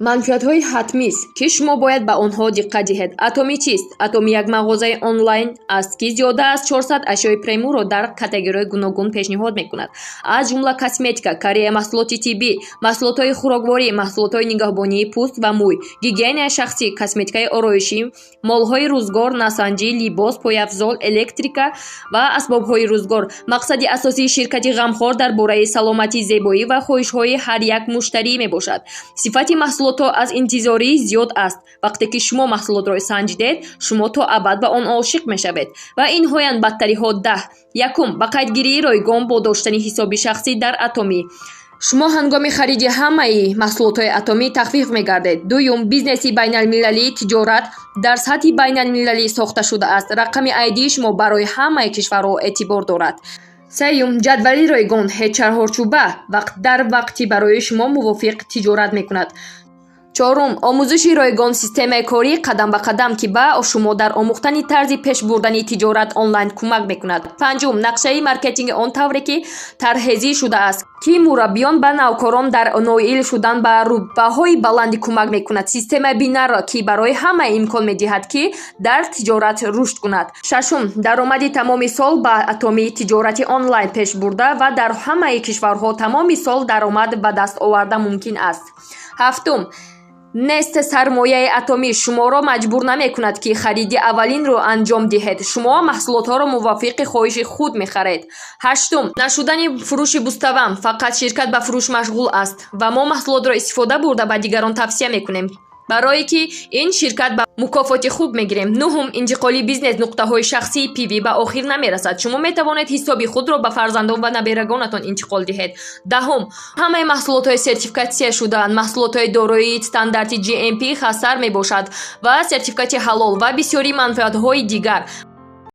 манфиатҳои ҳатмист, ки шумо бояд ба онҳо диққат диҳед. Атоми чист? Атоми як мағозаи онлайн аст, ки зиёда аз 400 ашёи премиумро дар категорияи гуногун пешниҳод мекунад. Аз ҷумла косметика, корея, маҳсулоти тиббӣ, маҳсулотҳои хӯрокворӣ, маҳсулотҳои нигоҳбонии пӯст ва мӯй, гигиенаи шахсӣ, косметикаи ороишӣ, молҳои рӯзгор, насанҷӣ, либос, пойафзол, электрика ва асбобҳои рӯзгор. Мақсади асосии ширкати ғамхор дар бораи саломатӣ, зебоӣ ва хоҳишҳои ҳар як муштарӣ мебошад. Сифати маҳсулотҳо аз интизорӣ зиёд аст. Вақте ки шумо маҳсулотро санҷидед, шумо то абад ба он ошиқ мешавед. Ва инҳоянд бадтариҳо 10. Якум, ба қайдгирии ройгон бо доштани ҳисоби шахсӣ дар Атоми. шумо ҳангоми хариди ҳамаи маҳсулотҳои Атоми тахфиф мегардед. Дуюм, бизнеси байналмилалии тиҷорат дар сатҳи байналмилалӣ сохта шудааст. Рақами айдии шумо барои ҳамаи кишварҳо эътибор дорад. Сеюм, ҷадвали ройгон ҳеҷ чаҳорчӯба дар вақти барои шумо мувофиқ тиҷорат мекунад. чорум, омӯзиши ройгон, системаи кории қадам ба қадам, ки ба шумо дар омӯхтани тарзи пеш бурдани тиҷорат онлайн кӯмак мекунад. панҷум, нақшаи маркетинги он тавре ки тарҳезӣ шудааст, ки мураббиён ба навкорон дар ноил шудан ба рутбаҳои баландӣ кӯмак мекунад. Системаи бинар, ки барои ҳама имкон медиҳад, ки дар тиҷорат рушд кунад. шашум, даромади тамоми сол ба Атоми тиҷорати онлайн пеш бурда ва дар ҳамаи кишварҳо тамоми сол даромад ба даст оварда мумкин аст. ҳафтум, нест сармояи Атоми шуморо маҷбур намекунад, ки хариди аввалинро анҷом диҳед. Шумо маҳсулотҳоро мувофиқи хоҳиши худ мехаред. ҳаштум, нашудани фурӯши буставам. Фақат ширкат ба фурӯш машғул аст ва мо маҳсулотро истифода бурда ба дигарон тавсия мекунем, барое ки ин ширкат ба мукофоти хуб мегирем. нуҳум, интиқоли бизнес нуқтаҳои шахсии пиви ба охир намерасад. шумо метавонед ҳисоби худро ба фарзандон ва наберагонатон интиқол диҳед. даҳум, ҳамаи маҳсулотҳои сертификатсия шудаанд. маҳсулотҳои дорои стандарти GMP хастар мебошад ва сертификати ҳалол ва бисёри манфиатҳои дигар.